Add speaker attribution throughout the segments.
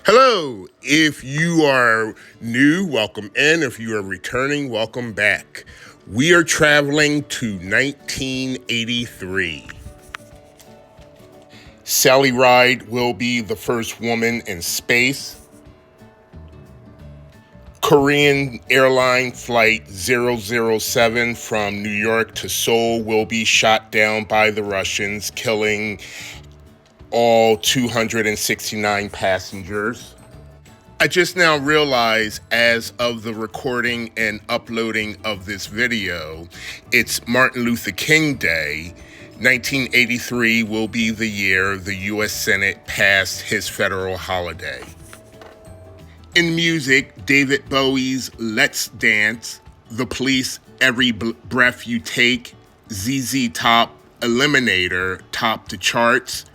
Speaker 1: Hello. If you are new, welcome in. If you are returning, welcome back. We are traveling to 1983. Sally Ride will be the first woman in space. Korean airline flight 007 from New York to Seoul will be shot down by the Russians, killing all 269 passengers. I just now realized, as of the recording and uploading of this video, it's Martin Luther King Day. 1983 will be the year the U.S. Senate passed his federal holiday. In music, David Bowie's Let's Dance, The Police, Every Breath You Take, ZZ Top, Eliminator topped the charts.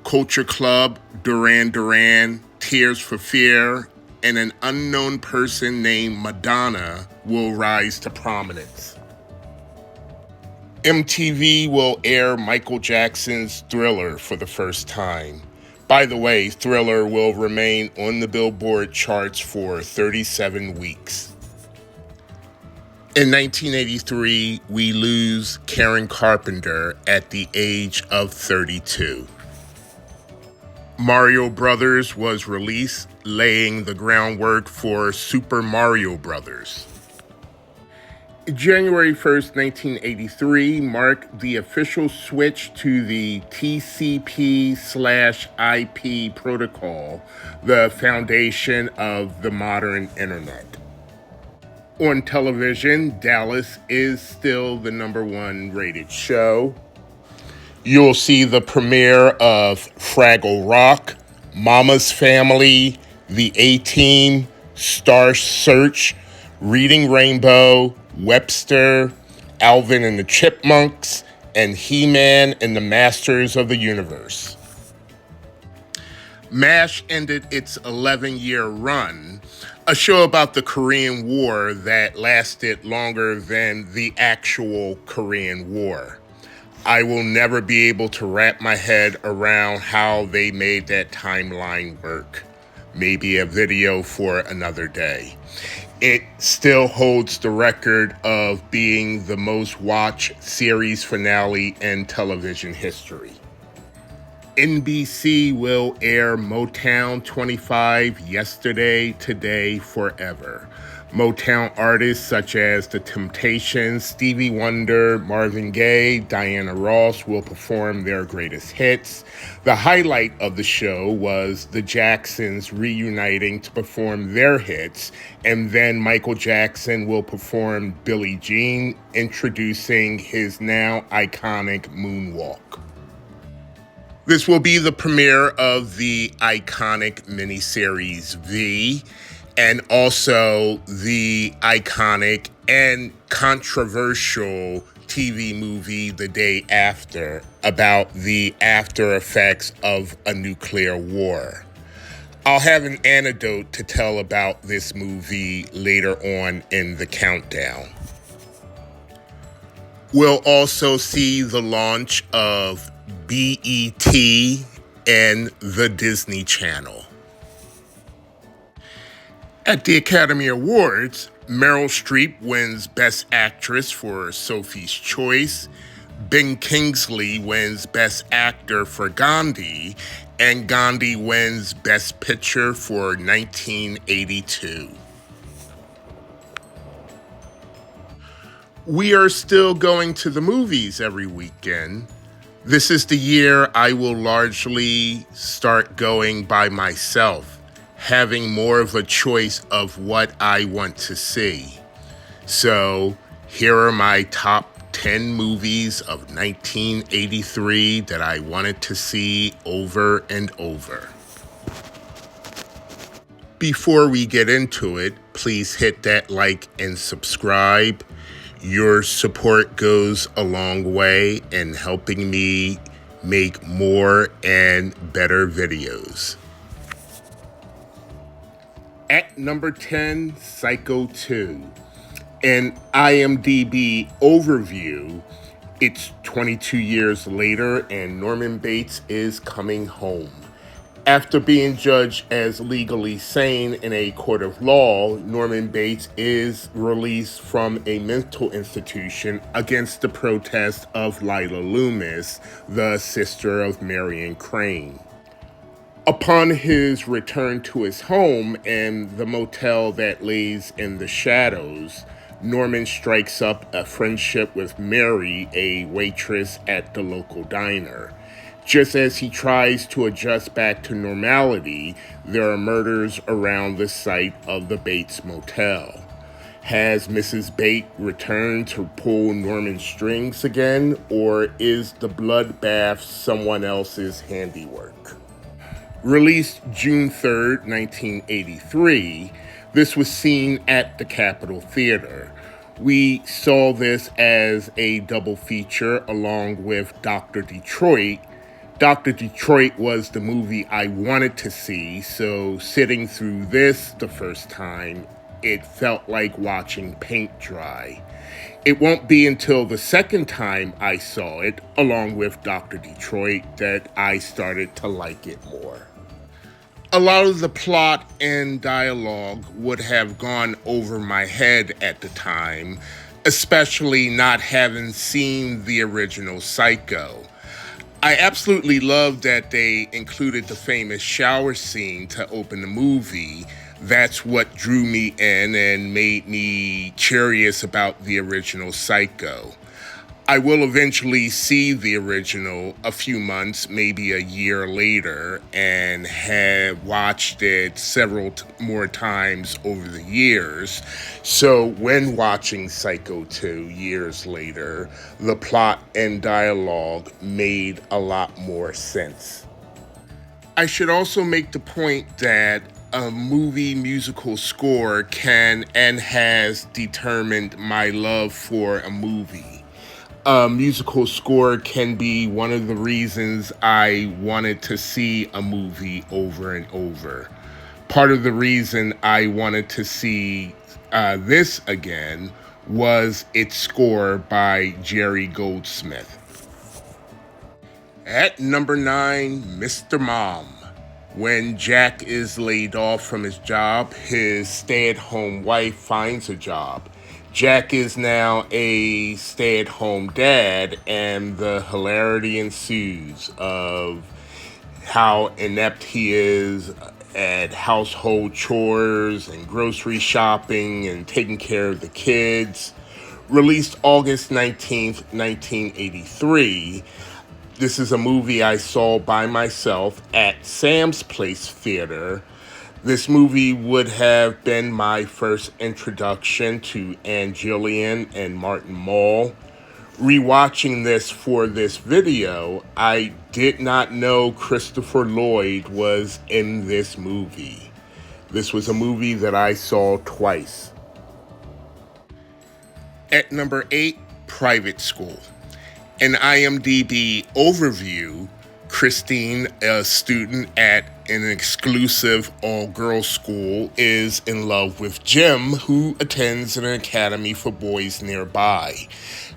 Speaker 1: Culture Club, Duran Duran, Tears for Fear, and an unknown person named Madonna will rise to prominence. MTV will air Michael Jackson's Thriller for the first time. By the way, Thriller will remain on the Billboard charts for 37 weeks. In 1983, we lose Karen Carpenter at the age of 32. Mario Brothers was released, laying the groundwork for Super Mario Brothers. January 1st, 1983 marked the official switch to the TCP/IP protocol, the foundation of the modern internet. On television, Dallas is still the #1 rated show. You'll see the premiere of Fraggle Rock, Mama's Family, The A-Team, Star Search, Reading Rainbow, Webster, Alvin and the Chipmunks, and He-Man and the Masters of the Universe. MASH ended its 11-year run, a show about the Korean War that lasted longer than the actual Korean War. I will never be able to wrap my head around how they made that timeline work. Maybe a video for another day. It still holds the record of being the most watched series finale in television history. NBC will air Motown 25, Yesterday, Today, Forever. Motown artists such as The Temptations, Stevie Wonder, Marvin Gaye, Diana Ross will perform their greatest hits. The highlight of the show was the Jacksons reuniting to perform their hits, and then Michael Jackson will perform Billie Jean, introducing his now iconic moonwalk. This will be the premiere of the iconic miniseries V, and also the iconic and controversial TV movie The Day After, about the after effects of a nuclear war. I'll have an anecdote to tell about this movie later on in the countdown. We'll also see the launch of BET and the Disney Channel. At the Academy Awards, Meryl Streep wins Best Actress for Sophie's Choice, Ben Kingsley wins Best Actor for Gandhi, and Gandhi wins Best Picture for 1982. We are still going to the movies every weekend. This is the year I will largely start going by myself, having more of a choice of what I want to see. So here are my top 10 movies of 1983 that I wanted to see over and over. Before we get into it, please hit that like and subscribe. Your support goes a long way in helping me make more and better videos. At number 10, Psycho 2. An IMDb overview, it's 22 years later and Norman Bates is coming home. After being judged as legally sane in a court of law, Norman Bates is released from a mental institution against the protest of Lila Loomis, the sister of Marion Crane. Upon his return to his home and the motel that lays in the shadows, Norman strikes up a friendship with Mary, a waitress at the local diner. Just as he tries to adjust back to normality, there are murders around the site of the Bates Motel. Has Mrs. Bates returned to pull Norman's strings again, or is the bloodbath someone else's handiwork? Released June 3rd, 1983, this was seen at the Capitol Theater. We saw this as a double feature along with Dr. Detroit. Dr. Detroit was the movie I wanted to see, so sitting through this the first time, it felt like watching paint dry. It won't be until the second time I saw it, along with Dr. Detroit, that I started to like it more. A lot of the plot and dialogue would have gone over my head at the time, especially not having seen the original Psycho. I absolutely love that they included the famous shower scene to open the movie. That's what drew me in and made me curious about the original Psycho. I will eventually see the original a few months, maybe a year later, and have watched it several more times over the years. So when watching Psycho 2 years later, the plot and dialogue made a lot more sense. I should also make the point that a movie musical score can and has determined my love for a movie. A musical score can be one of the reasons I wanted to see a movie over and over. Part of the reason I wanted to see this again was its score by Jerry Goldsmith. At number 9, Mr. Mom. When Jack is laid off from his job, his stay-at-home wife finds a job. Jack is now a stay-at-home dad, and the hilarity ensues of how inept he is at household chores and grocery shopping and taking care of the kids. Released August 19th, 1983, this is a movie I saw by myself at Sam's Place Theater. This movie would have been my first introduction to Ann Jillian and Martin Mull. Rewatching this for this video, I did not know Christopher Lloyd was in this movie. This was a movie that I saw twice. At number 8, Private School. An IMDb overview, Christine, a student at an exclusive all-girls school, is in love with Jim, who attends an academy for boys nearby.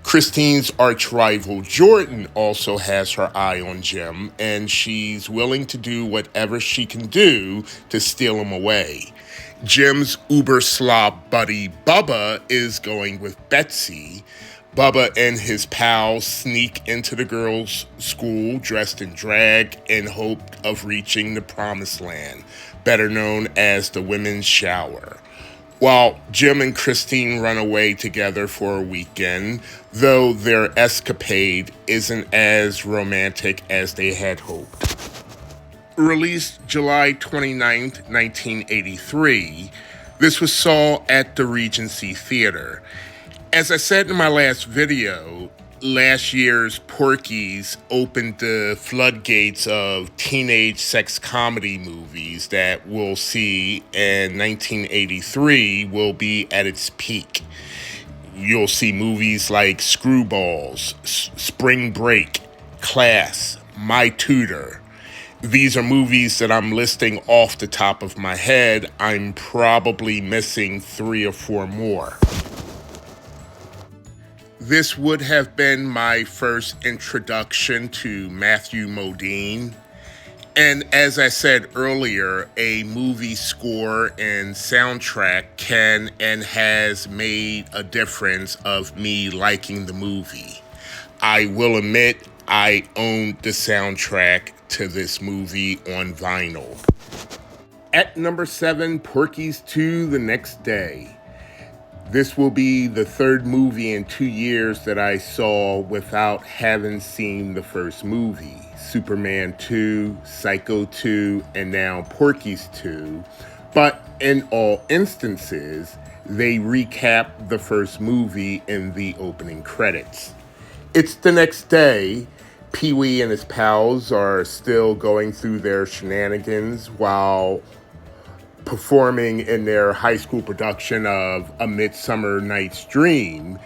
Speaker 1: Christine's arch-rival Jordan also has her eye on Jim, and she's willing to do whatever she can do to steal him away. Jim's uber slob buddy Bubba is going with Betsy. Bubba and his pals sneak into the girls' school dressed in drag in hope of reaching the promised land, better known as the women's shower. While Jim and Christine run away together for a weekend, though their escapade isn't as romantic as they had hoped. Released July 29th, 1983, this was saw at the Regency Theater. As I said in my last video, last year's Porky's opened the floodgates of teenage sex comedy movies that we'll see, and 1983 will be at its peak. You'll see movies like Screwballs, Spring Break, Class, My Tutor. These are movies that I'm listing off the top of my head. I'm probably missing 3 or 4 more. This would have been my first introduction to Matthew Modine. And as I said earlier, a movie score and soundtrack can and has made a difference of me liking the movie. I will admit I owned the soundtrack to this movie on vinyl. At number 7, Porky's 2: The Next Day. This will be the third movie in 2 years that I saw without having seen the first movie. Superman 2, Psycho 2, and now Porky's 2. But in all instances, they recap the first movie in the opening credits. It's the next day. Pee-wee and his pals are still going through their shenanigans while performing in their high school production of A Midsummer Night's Dream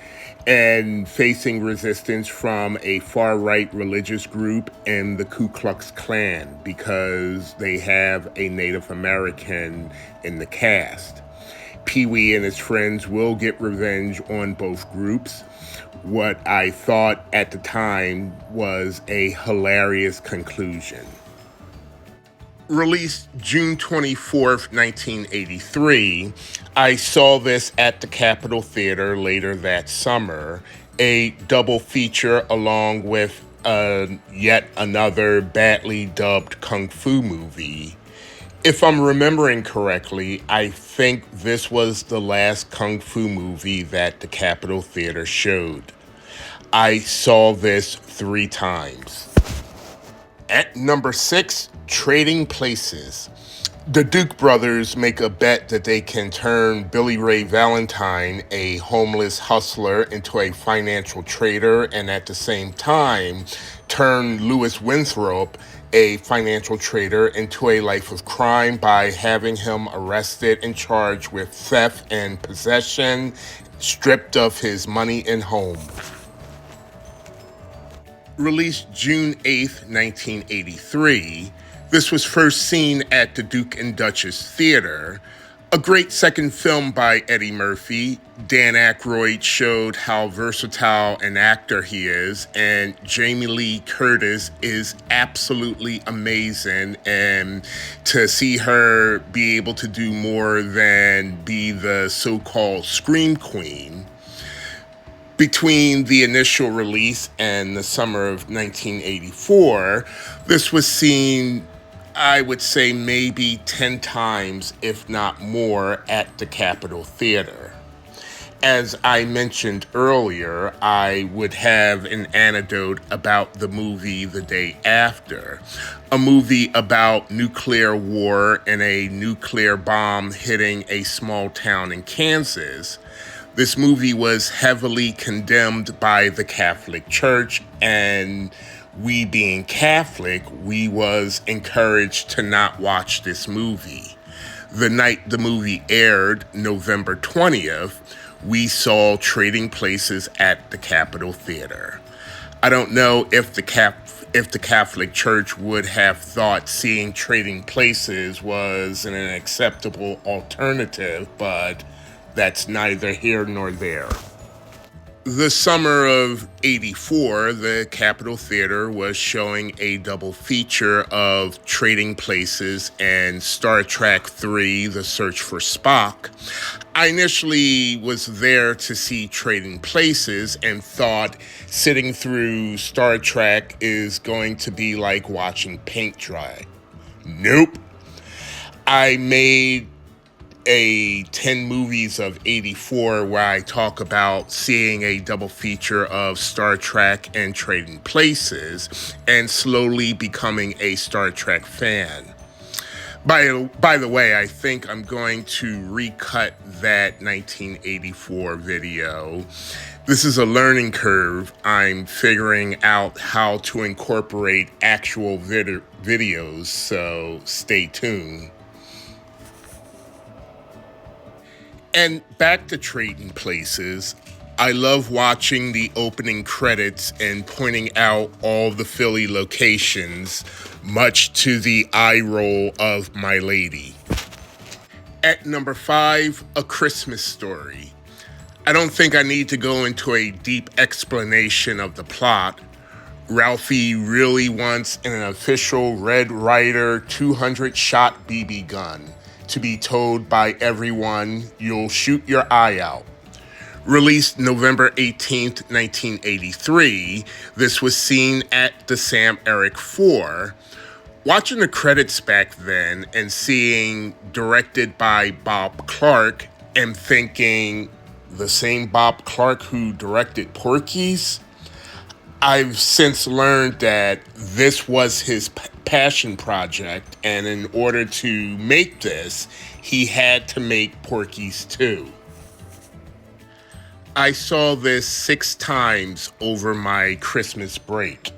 Speaker 1: and facing resistance from a far-right religious group in the Ku Klux Klan because they have a Native American in the cast. Pee-wee and his friends will get revenge on both groups. What I thought at the time was a hilarious conclusion. Released June 24th, 1983, I saw this at the Capitol Theater later that summer, a double feature along with yet another badly dubbed kung fu movie. If I'm remembering correctly, I think this was the last kung fu movie that the Capitol Theater showed. I saw this 3 times. At number 6, Trading Places. The Duke brothers make a bet that they can turn Billy Ray Valentine, a homeless hustler, into a financial trader, and at the same time, turn Louis Winthrop, a financial trader, into a life of crime by having him arrested and charged with theft and possession, stripped of his money and home. Released June 8th, 1983, this was first seen at the Duke and Duchess Theater. A great second film by Eddie Murphy. Dan Aykroyd showed how versatile an actor he is, and Jamie Lee Curtis is absolutely amazing, and to see her be able to do more than be the so-called Scream Queen. Between the initial release and the summer of 1984, this was seen, I would say, maybe 10 times, if not more, at the Capitol Theater. As I mentioned earlier, I would have an anecdote about the movie the day after. A movie about nuclear war and a nuclear bomb hitting a small town in Kansas. This movie was heavily condemned by the Catholic Church, and we being Catholic, we was encouraged to not watch this movie. The night the movie aired, November 20th, we saw Trading Places at the Capitol Theater. I don't know if the Catholic Church would have thought seeing Trading Places was an acceptable alternative, but that's neither here nor there. The summer of '84, the Capitol Theater was showing a double feature of Trading Places and Star Trek III: The Search for Spock. I initially was there to see Trading Places and thought sitting through Star Trek is going to be like watching paint dry. Nope. I made a 10 movies of '84 where I talk about seeing a double feature of Star Trek and Trading Places and slowly becoming a Star Trek fan. By the way, I think I'm going to recut that 1984 video. This is a learning curve. I'm figuring out how to incorporate actual videos, so stay tuned. And back to Trading Places, I love watching the opening credits and pointing out all the Philly locations, much to the eye roll of my lady. At number 5, A Christmas Story. I don't think I need to go into a deep explanation of the plot. Ralphie really wants an official Red Ryder 200-shot BB gun to be told by everyone, "You'll shoot your eye out." Released November 18th, 1983, this was seen at the Sam Eric 4. Watching the credits back then and seeing directed by Bob Clark and thinking, the same Bob Clark who directed Porky's? I've since learned that this was his passion project, and in order to make this, he had to make Porky's too. I saw this 6 times over my Christmas break.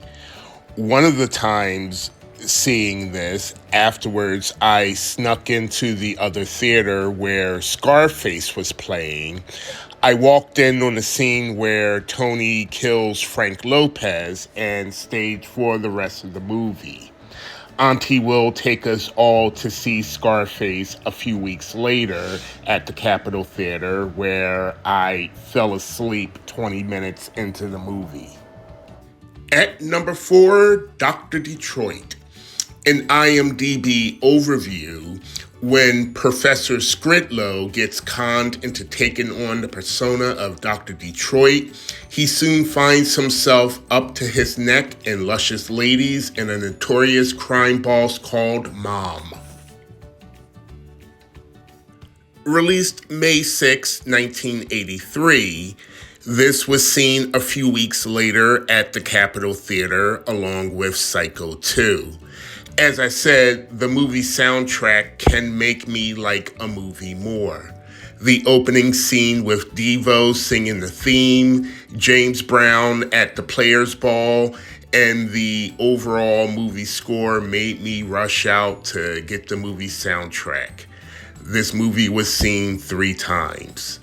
Speaker 1: One of the times seeing this, afterwards, I snuck into the other theater where Scarface was playing. I walked in on the scene where Tony kills Frank Lopez and stayed for the rest of the movie. Auntie will take us all to see Scarface a few weeks later at the Capitol Theater, where I fell asleep 20 minutes into the movie. At number 4, Dr. Detroit. An IMDb overview: when Professor Skritlow gets conned into taking on the persona of Dr. Detroit, he soon finds himself up to his neck in luscious ladies and a notorious crime boss called Mom. Released May 6, 1983, this was seen a few weeks later at the Capitol Theater along with Psycho 2. As I said, the movie soundtrack can make me like a movie more. The opening scene with Devo singing the theme, James Brown at the Players Ball, and the overall movie score made me rush out to get the movie soundtrack. This movie was seen 3 times.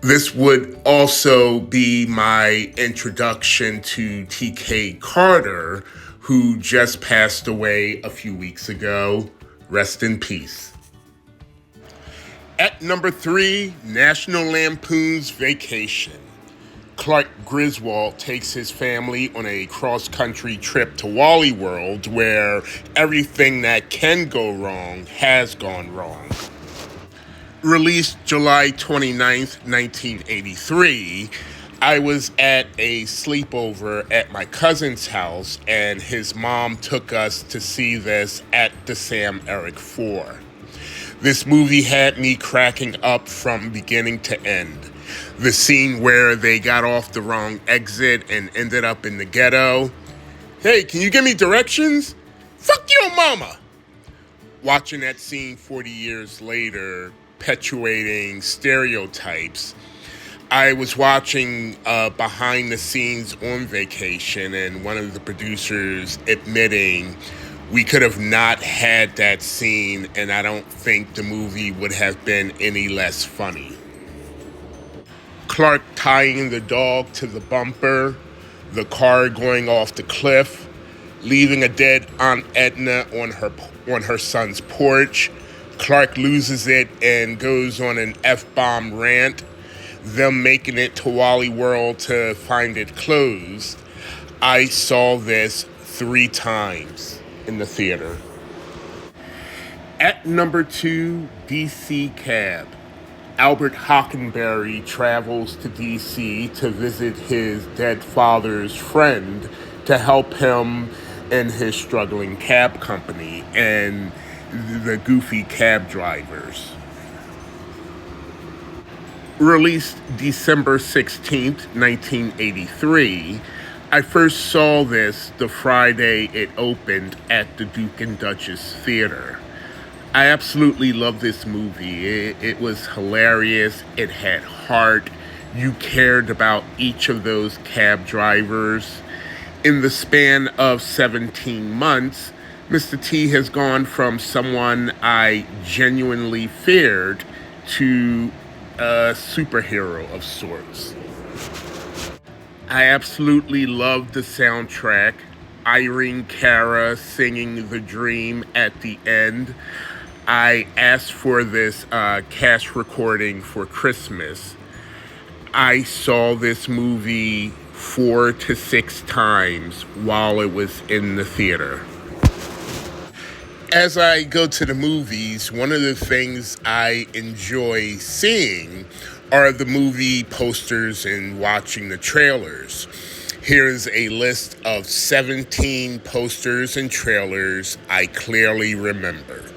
Speaker 1: This would also be my introduction to T.K. Carter, who just passed away a few weeks ago. Rest in peace. At number 3, National Lampoon's Vacation. Clark Griswold takes his family on a cross-country trip to Wally World, where everything that can go wrong has gone wrong. Released July 29th, 1983, I was at a sleepover at my cousin's house, and his mom took us to see this at the Sam Eric 4. This movie had me cracking up from beginning to end. The scene where they got off the wrong exit and ended up in the ghetto. "Hey, can you give me directions?" "Fuck your mama!" Watching that scene 40 years later, perpetuating stereotypes, I was watching behind the scenes on Vacation, and one of the producers admitting we could have not had that scene, and I don't think the movie would have been any less funny. Clark tying the dog to the bumper, the car going off the cliff, leaving a dead Aunt Edna on her son's porch. Clark loses it and goes on an F-bomb rant. Them making it to Wally World to find it closed. I saw this 3 times in the theater. At number 2, DC Cab. Albert Hockenberry travels to DC to visit his dead father's friend to help him in his struggling cab company and the goofy cab drivers. Released December 16th, 1983, I first saw this the Friday it opened at the Duke and Duchess Theater. I absolutely love this movie. It was hilarious. It had heart. You cared about each of those cab drivers. In the span of 17 months, Mr. T has gone from someone I genuinely feared to a superhero of sorts. I absolutely loved the soundtrack. Irene Cara singing The Dream at the end. I asked for this cash recording for Christmas. I saw this movie 4 to 6 times while it was in the theater. As I go to the movies, one of the things I enjoy seeing are the movie posters and watching the trailers. Here's a list of 17 posters and trailers I clearly remembered.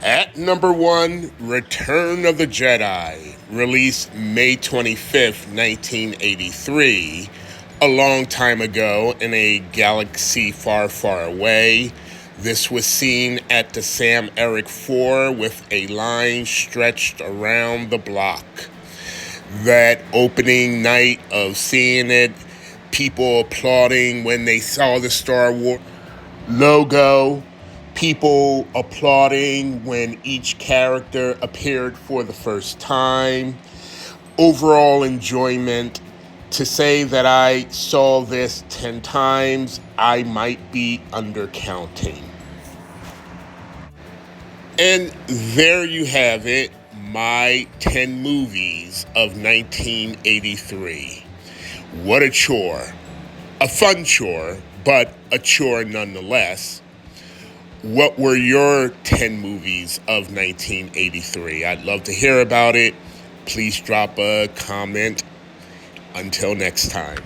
Speaker 1: At number 1, Return of the Jedi, released May 25th, 1983, a long time ago in a galaxy far, far away. This was seen at the Sam Eric 4 with a line stretched around the block. That opening night of seeing it, people applauding when they saw the Star Wars logo, people applauding when each character appeared for the first time. Overall enjoyment. To say that I saw this 10 times, I might be undercounting. And there you have it, my 10 movies of 1983. What a chore. A fun chore, but a chore nonetheless. What were your 10 movies of 1983? I'd love to hear about it. Please drop a comment. Until next time.